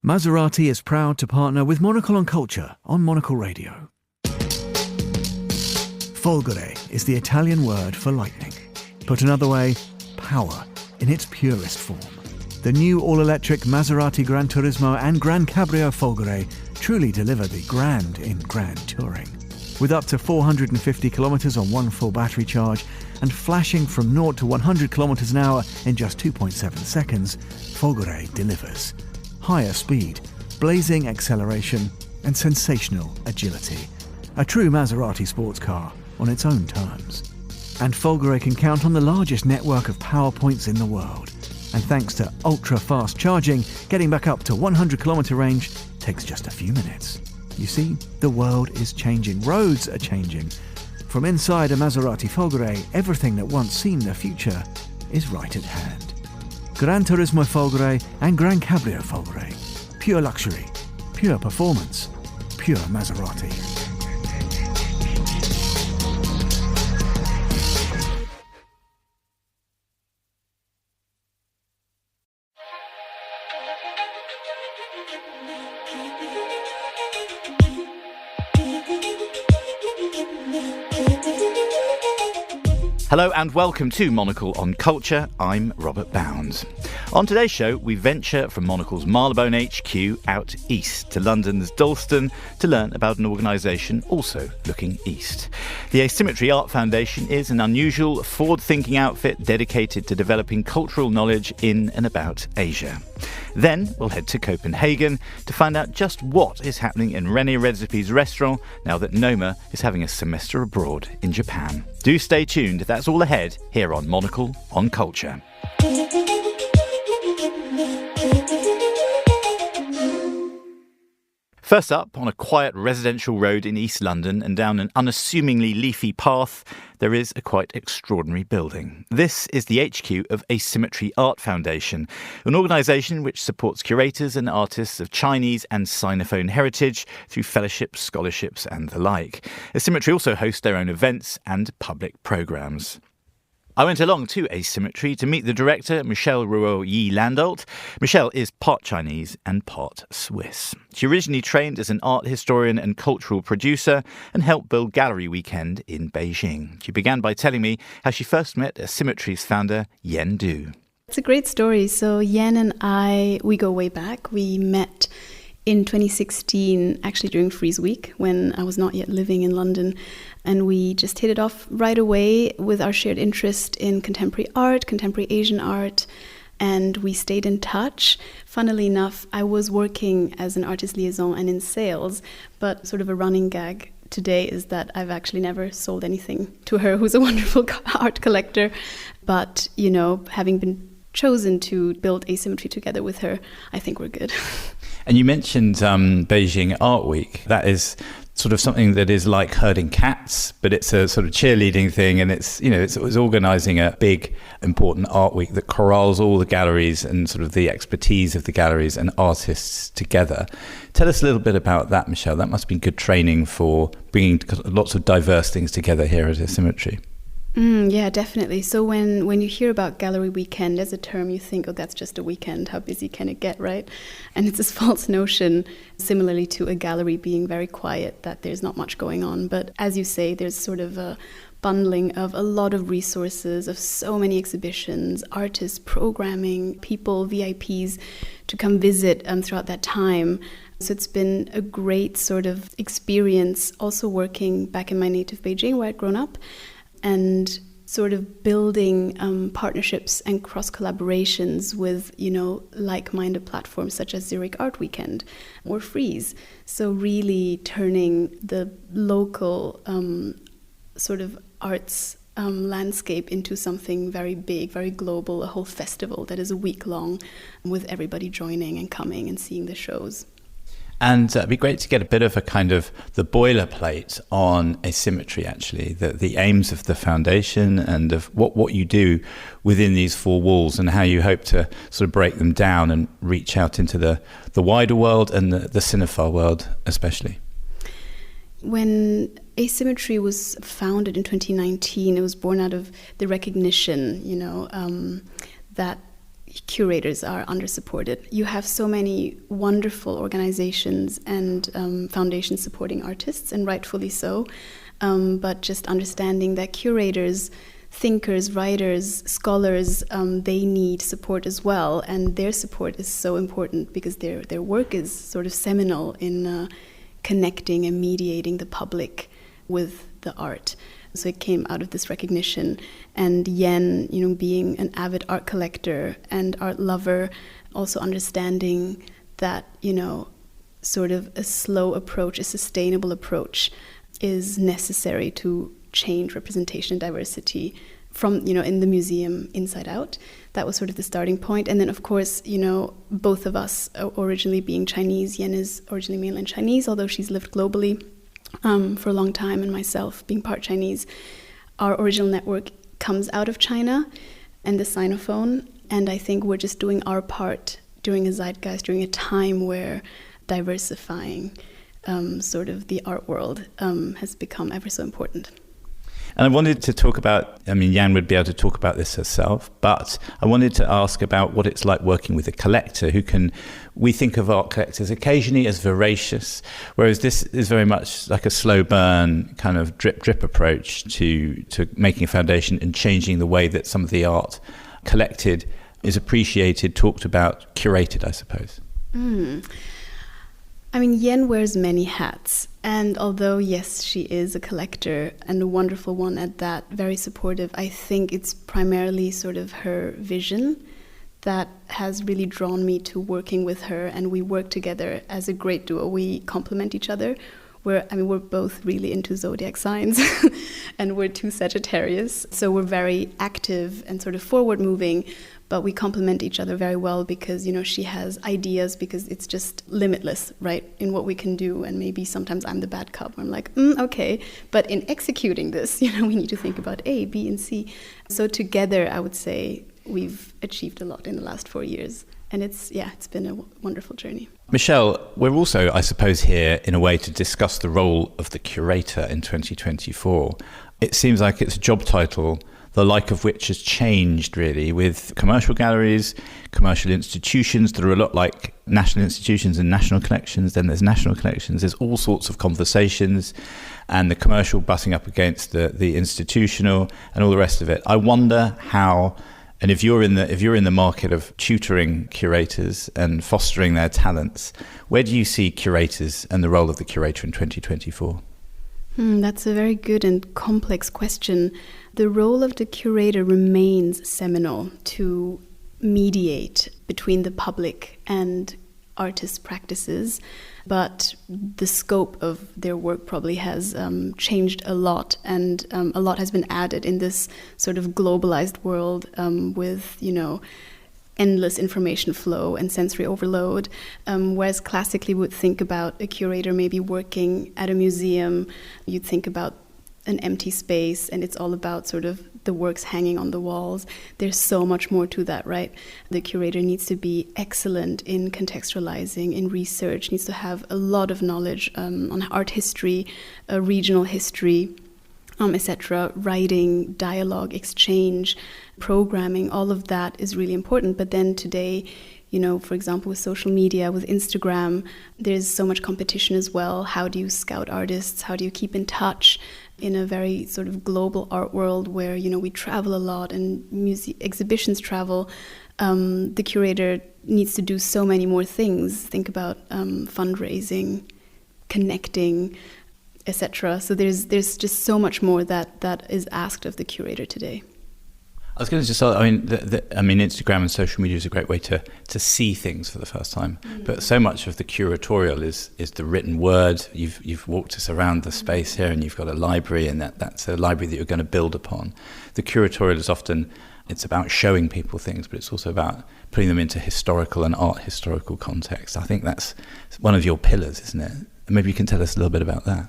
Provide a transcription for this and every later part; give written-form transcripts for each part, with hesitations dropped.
Maserati is proud to partner with Monocle on Culture on Monocle Radio. Folgore is the Italian word for lightning. Put another way, power in its purest form. The new all-electric Maserati Gran Turismo and Gran Cabrio Folgore truly deliver the grand in grand touring. With up to 450 kilometers on one full battery charge and flashing from 0 to 100 kilometers an hour in just 2.7 seconds, Folgore delivers. Higher speed, blazing acceleration, and sensational agility. A true Maserati sports car on its own terms. And Folgore can count on the largest network of power points in the world. And thanks to ultra-fast charging, getting back up to 100 kilometer range takes just a few minutes. You see, the world is changing. Roads are changing. From inside a Maserati Folgore, everything that once seemed the future is right at hand. Gran Turismo Folgore and Gran Cabrio Folgore. Pure luxury, pure performance, pure Maserati. Hello and welcome to Monocle on Culture. I'm Robert Bounds. On today's show, we venture from Monocle's Marylebone HQ out east to London's Dalston to learn about an organisation also looking east. The Asymmetry Art Foundation is an unusual, forward-thinking outfit dedicated to developing cultural knowledge in and about Asia. Then we'll head to Copenhagen to find out just what is happening in René Redzepi's restaurant now that Noma is having a semester abroad in Japan. Do stay tuned, that's all ahead here on Monocle on Culture. First up, on a quiet residential road in East London and down an unassumingly leafy path, there is a quite extraordinary building. This is the HQ of Asymmetry Art Foundation, an organisation which supports curators and artists of Chinese and Sinophone heritage through fellowships, scholarships and the like. Asymmetry also hosts their own events and public programmes. I went along to Asymmetry to meet the director, Michelle Rouault-Yi-Landolt. Michelle is part Chinese and part Swiss. She originally trained as an art historian and cultural producer and helped build Gallery Weekend in Beijing. She began by telling me how she first met Asymmetry's founder, Yen Du. It's a great story. So Yen and I, we go way back. We met in 2016, actually during Frieze Week, when I was not yet living in London. And we just hit it off right away with our shared interest in contemporary art, contemporary Asian art, and we stayed in touch. Funnily enough, I was working as an artist liaison and in sales, but sort of a running gag today is that I've actually never sold anything to her, who's a wonderful art collector. But, you know, having been chosen to build Asymmetry together with her, I think we're good. And you mentioned Beijing Art Week. That is sort of something that is like herding cats, but it's a sort of cheerleading thing, and it's organising a big, important art week that corrals all the galleries and sort of the expertise of the galleries and artists together. Tell us a little bit about that, Michelle. That must be good training for bringing lots of diverse things together here at Asymmetry. Yeah, definitely. So when you hear about Gallery Weekend as a term, you think, oh, that's just a weekend. How busy can it get, right? And it's this false notion, similarly to a gallery being very quiet, that there's not much going on. But as you say, there's sort of a bundling of a lot of resources, of so many exhibitions, artists, programming, people, VIPs to come visit throughout that time. So it's been a great sort of experience also working back in my native Beijing where I'd grown up, and sort of building partnerships and cross-collaborations with, you know, like-minded platforms such as Zurich Art Weekend or Frieze. So really turning the local sort of arts landscape into something very big, very global, a whole festival that is a week long with everybody joining and coming and seeing the shows. And it'd be great to get a bit of a kind of the boilerplate on Asymmetry, actually, the aims of the foundation and of what you do within these four walls and how you hope to sort of break them down and reach out into the wider world and the cinephile world especially. When Asymmetry was founded in 2019, it was born out of the recognition, you know, that curators are under-supported. You have so many wonderful organizations and foundations supporting artists, and rightfully so. But just understanding that curators, thinkers, writers, scholars, they need support as well. And their support is so important because their work is sort of seminal in connecting and mediating the public with the art. So it came out of this recognition. And Yen, being an avid art collector and art lover, also understanding that, sort of a slow approach, a sustainable approach is necessary to change representation and diversity from, in the museum inside out. That was sort of the starting point. And then, of course, both of us originally being Chinese, Yen is originally mainland Chinese, although she's lived globally for a long time, and myself being part Chinese. Our original network comes out of China and the Sinophone, and I think we're just doing our part during a zeitgeist, during a time where diversifying sort of the art world has become ever so important. And I wanted to talk about, Jan would be able to talk about this herself, but I wanted to ask about what it's like working with a collector we think of art collectors occasionally as voracious, whereas this is very much like a slow burn kind of drip approach to making a foundation and changing the way that some of the art collected is appreciated, talked about, curated, I suppose. Yen wears many hats, and although, yes, she is a collector and a wonderful one at that, very supportive, I think it's primarily sort of her vision that has really drawn me to working with her, and we work together as a great duo. We complement each other. We're both really into zodiac signs, and we're two Sagittarius, so we're very active and sort of forward-moving, but we complement each other very well because, she has ideas, because it's just limitless, right, in what we can do. And maybe sometimes I'm the bad cop. I'm like, okay. But in executing this, we need to think about A, B, and C. So together, I would say we've achieved a lot in the last 4 years. And it's been a wonderful journey. Michelle, we're also, I suppose, here in a way to discuss the role of the curator in 2024. It seems like it's a job title, the like of which has changed really with commercial galleries, commercial institutions that are a lot like national institutions and national collections. Then there's national collections. There's all sorts of conversations, and the commercial butting up against the institutional and all the rest of it. I wonder how. And if you're in the market of tutoring curators and fostering their talents, where do you see curators and the role of the curator in 2024? That's a very good and complex question. The role of the curator remains seminal to mediate between the public and artist practices, but the scope of their work probably has changed a lot, and a lot has been added in this sort of globalized world with, endless information flow and sensory overload, whereas classically we would think about a curator maybe working at a museum. You'd think about an empty space, and it's all about sort of the works hanging on the walls. There's so much more to that, right? The curator needs to be excellent in contextualizing, in research, needs to have a lot of knowledge on art history, regional history, etc. Writing, dialogue, exchange, programming, all of that is really important. But then today, for example, with social media, with Instagram, there's so much competition as well. How do you scout artists? How do you keep in touch in a very sort of global art world where, we travel a lot and exhibitions travel? The curator needs to do so many more things. Think about fundraising, connecting, etc. So there's just so much more that is asked of the curator today. I was going to just say, Instagram and social media is a great way to see things for the first time. Mm-hmm. But so much of the curatorial is the written word. You've walked us around the space here, and you've got a library, and that's a library that you're going to build upon. The curatorial is often, it's about showing people things, but it's also about putting them into historical and art historical context. I think that's one of your pillars, isn't it? And maybe you can tell us a little bit about that.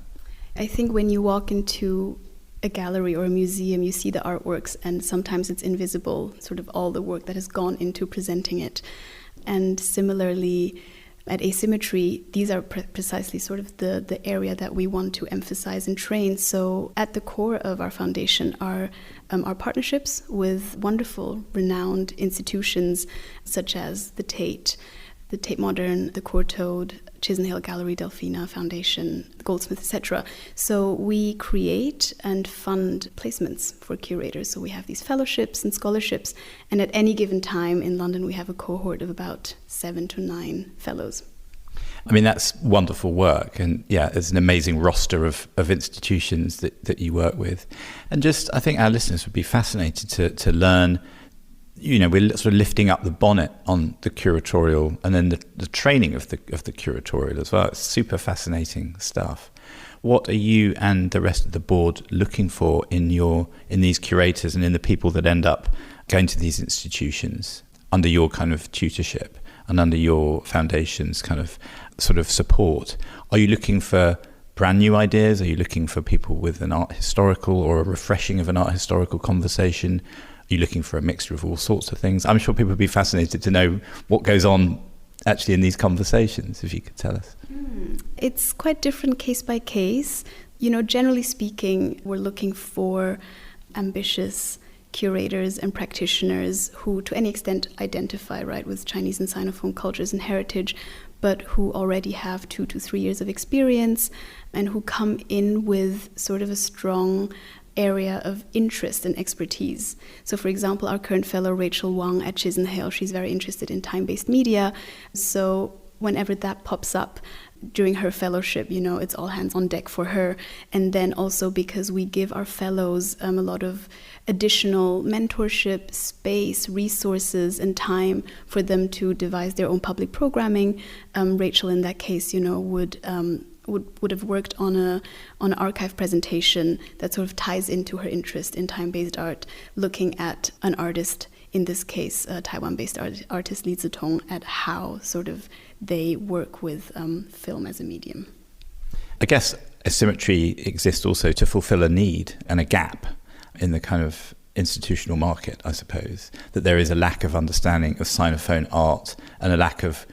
I think when you walk into a gallery or a museum, you see the artworks, and sometimes it's invisible, sort of all the work that has gone into presenting it. And similarly, At Asymmetry, these are precisely sort of the area that we want to emphasize and train. So at the core of our foundation are our partnerships with wonderful, renowned institutions such as the Tate Modern, the Courtauld, Chisenhale Gallery, Delphina Foundation, Goldsmith, etc. So we create and fund placements for curators. So we have these fellowships and scholarships, and at any given time in London we have a cohort of about 7 to 9 fellows. I mean, that's wonderful work. And yeah, there's an amazing roster of institutions that you work with. And just, I think our listeners would be fascinated to learn, we're sort of lifting up the bonnet on the curatorial and then the training of the curatorial as well. It's super fascinating stuff. What are you and the rest of the board looking for in these curators and in the people that end up going to these institutions under your kind of tutorship and under your foundation's kind of sort of support? Are you looking for brand new ideas? Are you looking for people with an art historical or a refreshing of an art historical conversation? Are you looking for a mixture of all sorts of things? I'm sure people would be fascinated to know what goes on actually in these conversations, if you could tell us. It's quite different case by case. Generally speaking, we're looking for ambitious curators and practitioners who to any extent identify with Chinese and Sinophone cultures and heritage, but who already have 2 to 3 years of experience and who come in with sort of a strong area of interest and expertise. So for example, our current fellow Rachel Wang at Chisenhale, she's very interested in time-based media. So whenever that pops up during her fellowship, it's all hands on deck for her. And then also because we give our fellows a lot of additional mentorship, space, resources, and time for them to devise their own public programming. Rachel, in that case, would have worked on an archive presentation that sort of ties into her interest in time-based art, looking at an artist, in this case, a Taiwan-based artist Li Zitong, at how sort of they work with film as a medium. I guess Asymmetry exists also to fulfill a need and a gap in the kind of institutional market, I suppose, that there is a lack of understanding of Sinophone art and a lack of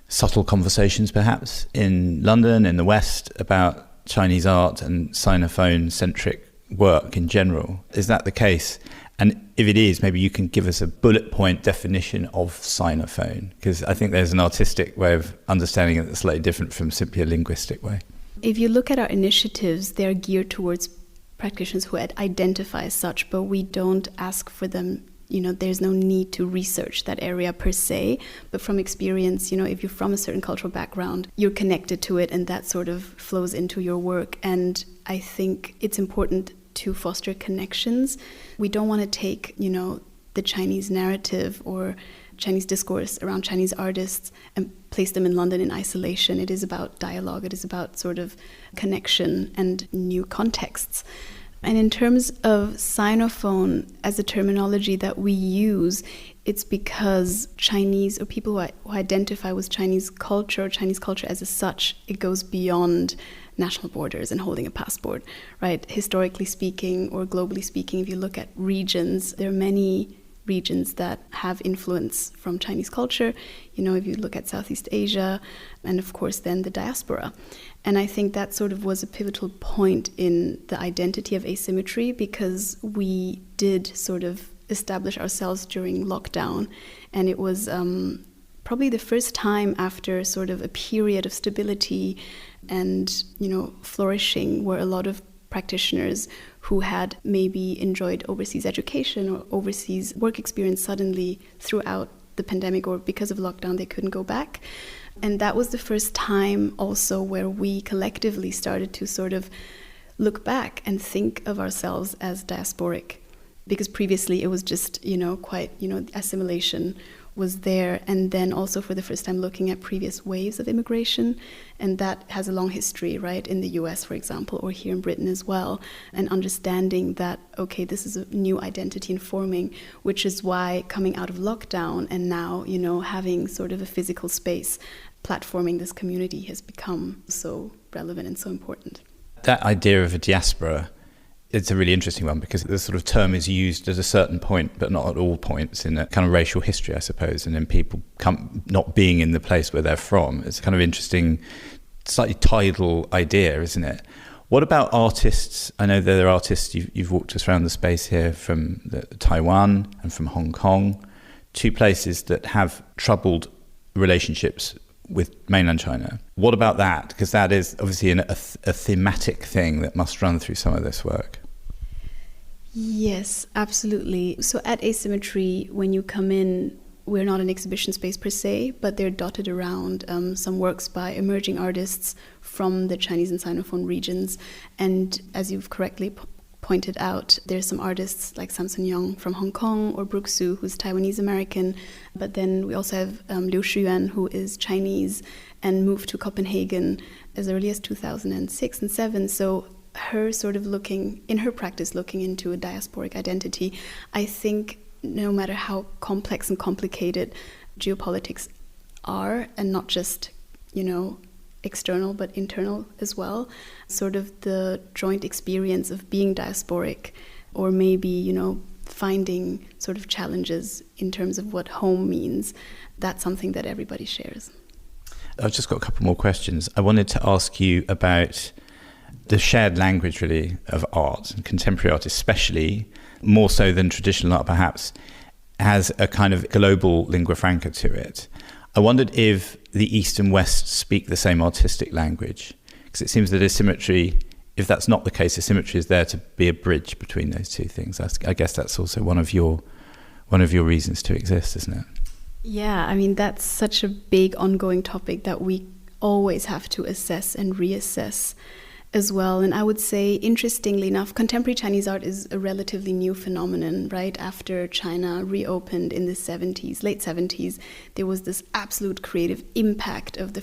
subtle conversations perhaps in London, in the West, about Chinese art and Sinophone-centric work in general. Is that the case? And if it is, maybe you can give us a bullet point definition of Sinophone, because I think there's an artistic way of understanding it that's slightly different from simply a linguistic way. If you look at our initiatives, they're geared towards practitioners who identify as such, but we don't ask for them. There's no need to research that area per se, but from experience, if you're from a certain cultural background, you're connected to it and that sort of flows into your work. And I think it's important to foster connections. We don't want to take, the Chinese narrative or Chinese discourse around Chinese artists and place them in London in isolation. It is about dialogue. It is about sort of connection and new contexts. And in terms of Sinophone as a terminology that we use, it's because Chinese or people who identify with Chinese culture or Chinese culture as such, it goes beyond national borders and holding a passport, right? Historically speaking or globally speaking, if you look at regions, there are many regions that have influence from Chinese culture. If you look at Southeast Asia and of course then the diaspora. And I think that sort of was a pivotal point in the identity of Asymmetry, because we did sort of establish ourselves during lockdown. And it was probably the first time after sort of a period of stability and, flourishing, where a lot of practitioners who had maybe enjoyed overseas education or overseas work experience suddenly throughout the pandemic or because of lockdown, they couldn't go back. And that was the first time also where we collectively started to sort of look back and think of ourselves as diasporic. Because previously it was just, quite, assimilation was there. And then also for the first time looking at previous waves of immigration. And that has a long history, right, in the US, for example, or here in Britain as well. And understanding that, okay, this is a new identity in forming, which is why coming out of lockdown and now, having sort of a physical space, platforming this community has become so relevant and so important. That idea of a diaspora It's a really interesting one because the sort of term is used at a certain point, but not at all points in a kind of racial history, I suppose. And then people not being in the place where they're from. It's a kind of interesting, slightly tidal idea, isn't it? What about artists? I know there are artists, you've walked us around the space here from Taiwan and from Hong Kong, two places that have troubled relationships with mainland China. What about that? Because that is obviously a thematic thing that must run through some of this work. Yes, absolutely. So at Asymmetry, when you come in, we're not an exhibition space per se, but they're dotted around some works by emerging artists from the Chinese and Sinophone regions. And as you've correctly pointed out, there's some artists like Samson Young from Hong Kong or Brooke Su, who's Taiwanese American. But then we also have Liu Shiyuan, who is Chinese and moved to Copenhagen as early as 2006 and 7. So her sort of looking into a diasporic identity, I think no matter how complex and complicated geopolitics are, and not just, external but internal as well, sort of the joint experience of being diasporic, or maybe, finding sort of challenges in terms of what home means, that's something that everybody shares. I've just got a couple more questions. I wanted to ask you about the shared language, really, of art, and contemporary art especially, more so than traditional art perhaps, has a kind of global lingua franca to it. I wondered if the East and West speak the same artistic language, because it seems that Asymmetry, if that's not the case, Asymmetry is there to be a bridge between those two things. I guess that's also one of your reasons to exist, isn't it? Yeah, I mean, that's such a big ongoing topic that we always have to assess and reassess as well. And I would say, interestingly enough, contemporary Chinese art is a relatively new phenomenon, right? After China reopened in the late 70s, there was this absolute creative impact of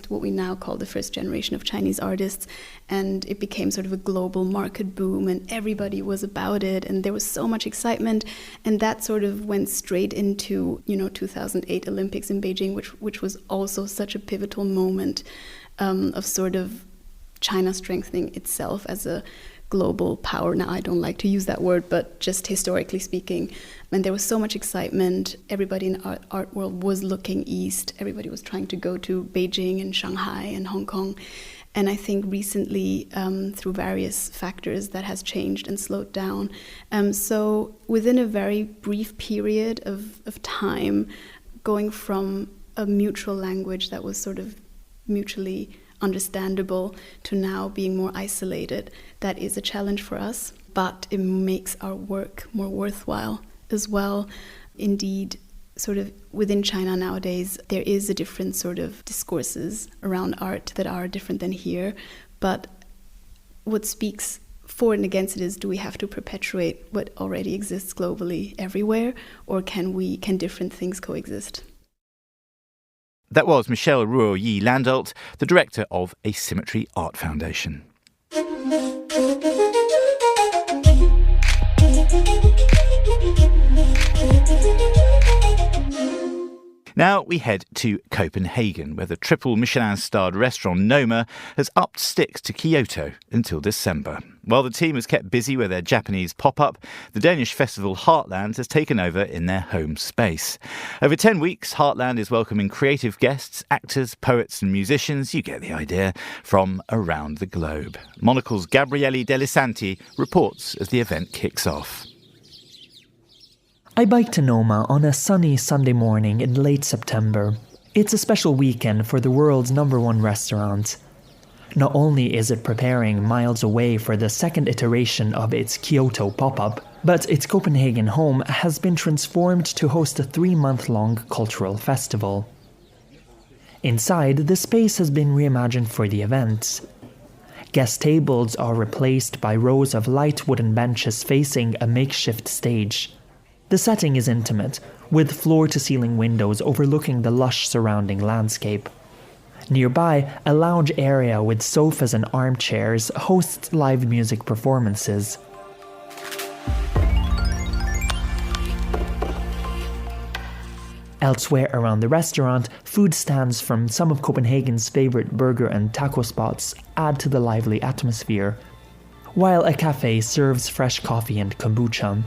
what we now call the first generation of Chinese artists. And it became sort of a global market boom, and everybody was about it, and there was so much excitement. And that sort of went straight into, 2008 Olympics in Beijing, which was also such a pivotal moment of sort of China strengthening itself as a global power. Now, I don't like to use that word, but just historically speaking, and there was so much excitement. Everybody in the art world was looking east. Everybody was trying to go to Beijing and Shanghai and Hong Kong. And I think recently, through various factors, that has changed and slowed down. So within a very brief period of time, going from a mutual language that was sort of mutually understandable to now being more isolated, that is a challenge for us, but it makes our work more worthwhile as well. Indeed, sort of within China nowadays, there is a different sort of discourses around art that are different than here, but what speaks for and against it is, do we have to perpetuate what already exists globally everywhere, or can different things coexist? That was Michelle Ruo-Yi Landolt, the director of Asymmetry Art Foundation. Now we head to Copenhagen, where the triple Michelin-starred restaurant Noma has upped sticks to Kyoto until December. While the team has kept busy with their Japanese pop-up, the Danish festival Heartland has taken over in their home space. Over 10 weeks, Heartland is welcoming creative guests, actors, poets and musicians, you get the idea, from around the globe. Monocle's Gabriele Delisanti reports as the event kicks off. I biked to Noma on a sunny Sunday morning in late September. It's a special weekend for the world's #1 restaurant. Not only is it preparing miles away for the second iteration of its Kyoto pop-up, but its Copenhagen home has been transformed to host a 3-month-long cultural festival. Inside, the space has been reimagined for the event. Guest tables are replaced by rows of light wooden benches facing a makeshift stage. The setting is intimate, with floor-to-ceiling windows overlooking the lush surrounding landscape. Nearby, a lounge area with sofas and armchairs hosts live music performances. Elsewhere around the restaurant, food stands from some of Copenhagen's favorite burger and taco spots add to the lively atmosphere. while a cafe serves fresh coffee and kombucha.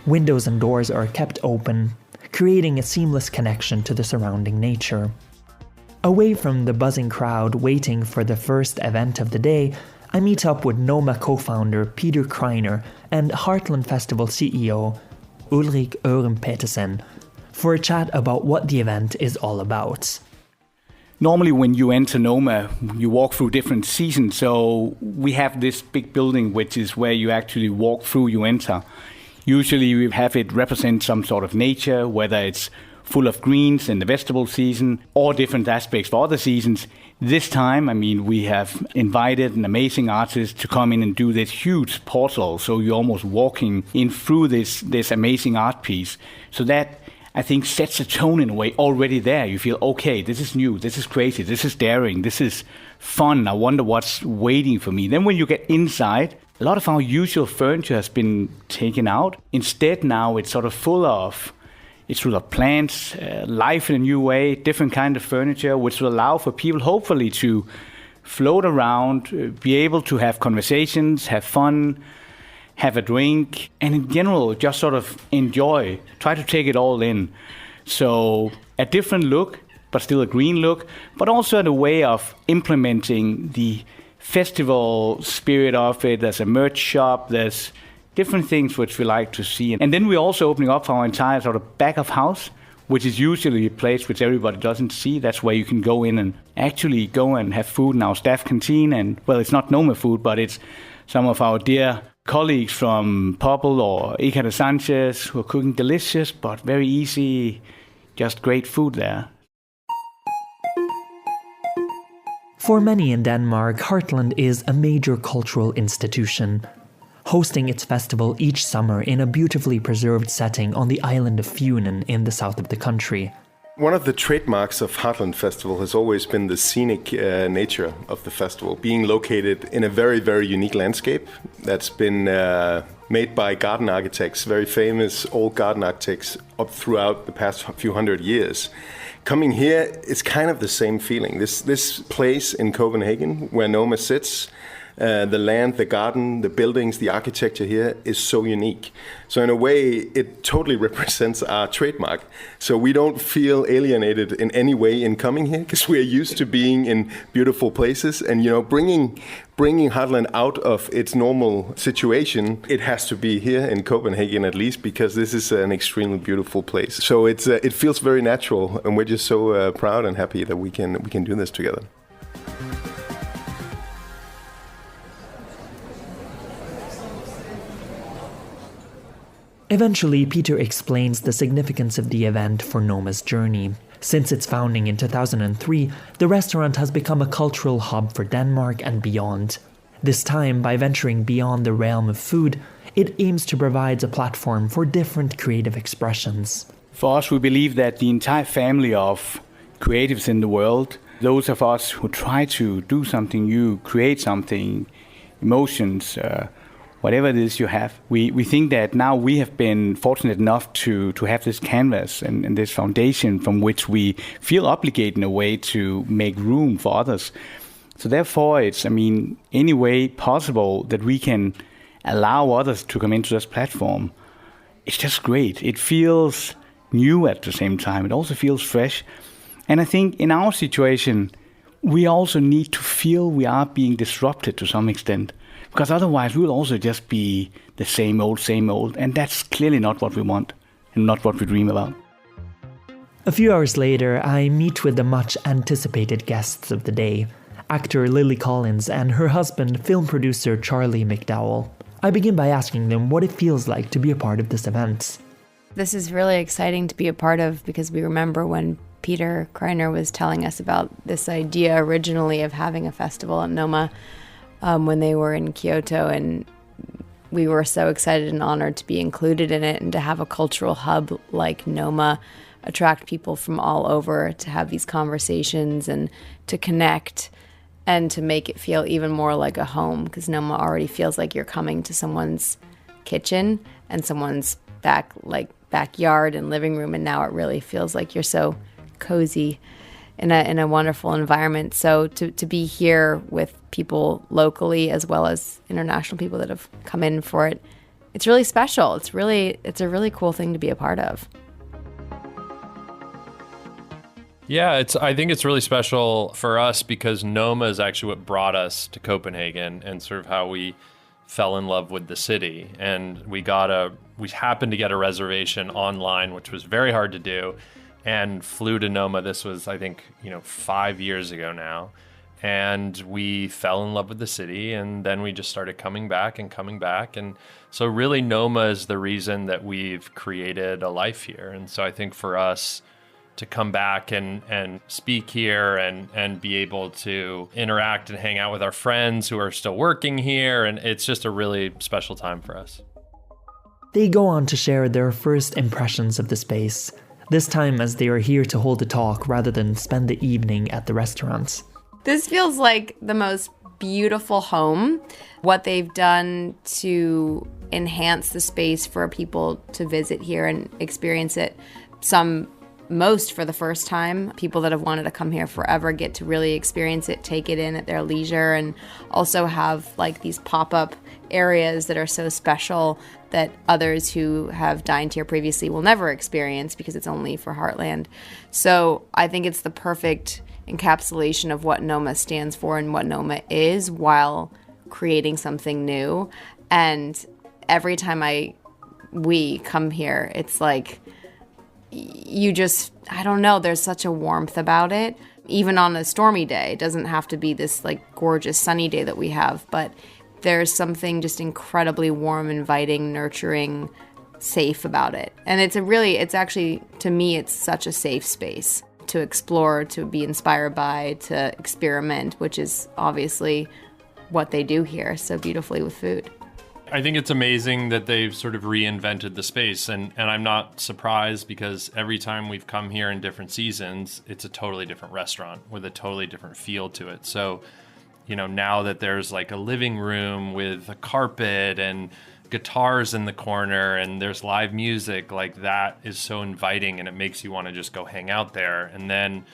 Windows and doors are kept open, creating a seamless connection to the surrounding nature. Away from the buzzing crowd waiting for the first event of the day, I meet up with Noma co-founder Peter Kreiner and Heartland Festival CEO Ulrik Ørum Petersen for a chat about what the event is all about. Normally when you enter Noma, you walk through different seasons. So we have this big building, which is where you actually walk through, you enter. Usually we have it represent some sort of nature, whether it's full of greens in the vegetable season or different aspects for other seasons. This time, we have invited an amazing artist to come in and do this huge portal. So you're almost walking in through this amazing art piece. So that, I think, sets a tone in a way already there. You feel, okay, this is new, this is crazy, this is daring, this is fun. I wonder what's waiting for me. Then when you get inside, a lot of our usual furniture has been taken out. Instead now it's sort of full of plants, life in a new way, different kind of furniture, which will allow for people hopefully to float around, be able to have conversations, have fun, have a drink, and in general, just sort of enjoy, try to take it all in. So a different look, but still a green look, but also a way of implementing the festival spirit of it. There's a merch shop, there's different things which we like to see. And then we're also opening up our entire sort of back of house, which is usually a place which everybody doesn't see. That's where you can go in and actually go and have food in our staff canteen. And, well, it's not Noma food, but it's some of our dear colleagues from Pobble or Icare Sanchez who are cooking delicious but very easy, just great food there. For many in Denmark, Heartland is a major cultural institution, hosting its festival each summer in a beautifully preserved setting on the island of Funen in the south of the country. One of the trademarks of Heartland Festival has always been the scenic nature of the festival, being located in a very, very unique landscape that's been made by garden architects, very famous old garden architects up throughout the past few hundred years. Coming here, it's kind of the same feeling. This place in Copenhagen where Noma sits, the land, the garden, the buildings, the architecture here is so unique. So in a way, it totally represents our trademark. So we don't feel alienated in any way in coming here because we're used to being in beautiful places. And, bringing Heartland out of its normal situation, it has to be here in Copenhagen at least because this is an extremely beautiful place. So it feels very natural, and we're just so proud and happy that we can do this together. Eventually, Peter explains the significance of the event for Noma's journey. Since its founding in 2003, the restaurant has become a cultural hub for Denmark and beyond. This time, by venturing beyond the realm of food, it aims to provide a platform for different creative expressions. For us, we believe that the entire family of creatives in the world, those of us who try to do something new, create something, emotions, whatever it is you have. We think that now we have been fortunate enough to have this canvas and this foundation from which we feel obligated in a way to make room for others. So therefore, it's, any way possible that we can allow others to come into this platform. It's just great. It feels new at the same time. It also feels fresh. And I think in our situation, we also need to feel we are being disrupted to some extent. Because otherwise we'll also just be the same old, and that's clearly not what we want and not what we dream about. A few hours later, I meet with the much anticipated guests of the day, actor Lily Collins and her husband, film producer Charlie McDowell. I begin by asking them what it feels like to be a part of this event. This is really exciting to be a part of because we remember when Peter Kreiner was telling us about this idea originally of having a festival at Noma, when they were in Kyoto, and we were so excited and honored to be included in it and to have a cultural hub like Noma attract people from all over to have these conversations and to connect and to make it feel even more like a home, because Noma already feels like you're coming to someone's kitchen and someone's backyard and living room, and now it really feels like you're so cozy in a wonderful environment. So to be here with people locally as well as international people that have come in for it, it's really special. It's a really cool thing to be a part of. Yeah, I think it's really special for us because Noma is actually what brought us to Copenhagen and sort of how we fell in love with the city. And we happened to get a reservation online, which was very hard to do, and flew to Noma. This was, I think, 5 years ago now. And we fell in love with the city, and then we just started coming back. And so really Noma is the reason that we've created a life here. And so I think for us to come back and speak here and be able to interact and hang out with our friends who are still working here, and it's just a really special time for us. They go on to share their first impressions of the space, this time as they are here to hold a talk rather than spend the evening at the restaurants. This feels like the most beautiful home. What they've done to enhance the space for people to visit here and experience it, most for the first time. People that have wanted to come here forever get to really experience it, take it in at their leisure, and also have like these pop-up areas that are so special that others who have dined here previously will never experience because it's only for Heartland. So I think it's the perfect encapsulation of what Noma stands for and what Noma is while creating something new. And every time we come here, it's like I don't know, there's such a warmth about it. Even on a stormy day, it doesn't have to be this like gorgeous sunny day that we have, but there's something just incredibly warm, inviting, nurturing, safe about it. And it's actually, to me, it's such a safe space to explore, to be inspired by, to experiment, which is obviously what they do here so beautifully with food. I think it's amazing that they've sort of reinvented the space, and I'm not surprised because every time we've come here in different seasons, it's a totally different restaurant with a totally different feel to it. So, now that there's like a living room with a carpet and guitars in the corner and there's live music, like that is so inviting and it makes you want to just go hang out there. And then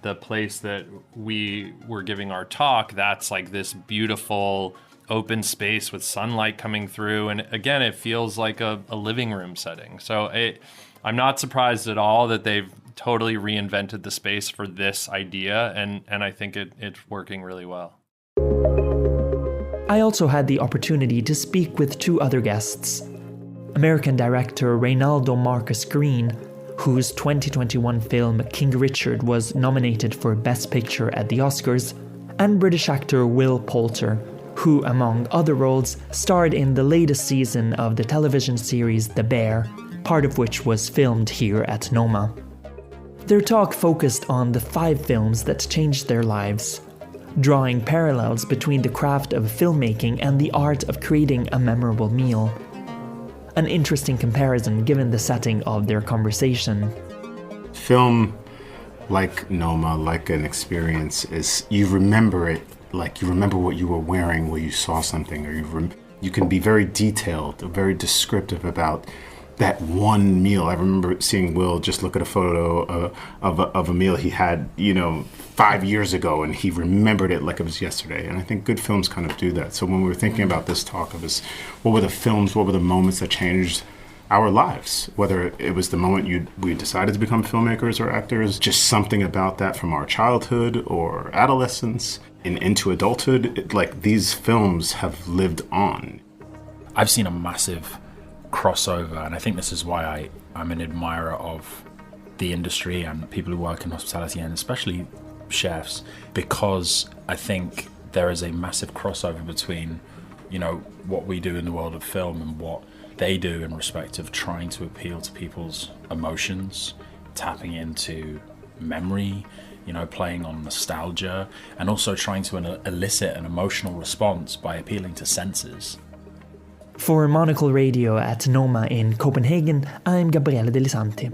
the place that we were giving our talk, that's like this beautiful open space with sunlight coming through, and again it feels like a living room setting. So I'm not surprised at all that they've totally reinvented the space for this idea, and I think it's working really well. I also had the opportunity to speak with two other guests. American director Reynaldo Marcus Green, whose 2021 film King Richard was nominated for Best Picture at the Oscars, and British actor Will Poulter, who, among other roles, starred in the latest season of the television series The Bear, part of which was filmed here at Noma. Their talk focused on the 5 films that changed their lives, drawing parallels between the craft of filmmaking and the art of creating a memorable meal. An interesting comparison given the setting of their conversation. Film, like Noma, like an experience, is you remember it. Like you remember what you were wearing where you saw something, or you can be very detailed, very descriptive about that one meal. I remember seeing Will just look at a photo of a meal he had, 5 years ago, and he remembered it like it was yesterday. And I think good films kind of do that. So when we were thinking about this talk, it was what were the films, what were the moments that changed our lives, whether it was the moment we decided to become filmmakers or actors, just something about that from our childhood or adolescence and into adulthood. Like these films have lived on. I've seen a massive crossover, and I think this is why I'm an admirer of the industry and people who work in hospitality, and especially chefs, because I think there is a massive crossover between, what we do in the world of film and what they do in respect of trying to appeal to people's emotions, tapping into memory, playing on nostalgia, and also trying to elicit an emotional response by appealing to senses. For Monocle Radio at Noma in Copenhagen, I'm Gabriele Delisanti.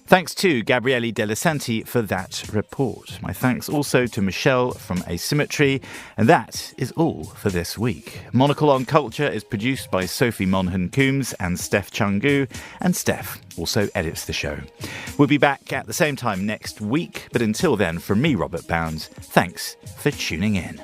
Thanks to Gabriele Delasanti for that report. My thanks also to Michelle from Asymmetry. And that is all for this week. Monocle on Culture is produced by Sophie Monhan-Coombs and Steph Chungu. And Steph also edits the show. We'll be back at the same time next week. But until then, from me, Robert Bounds, thanks for tuning in.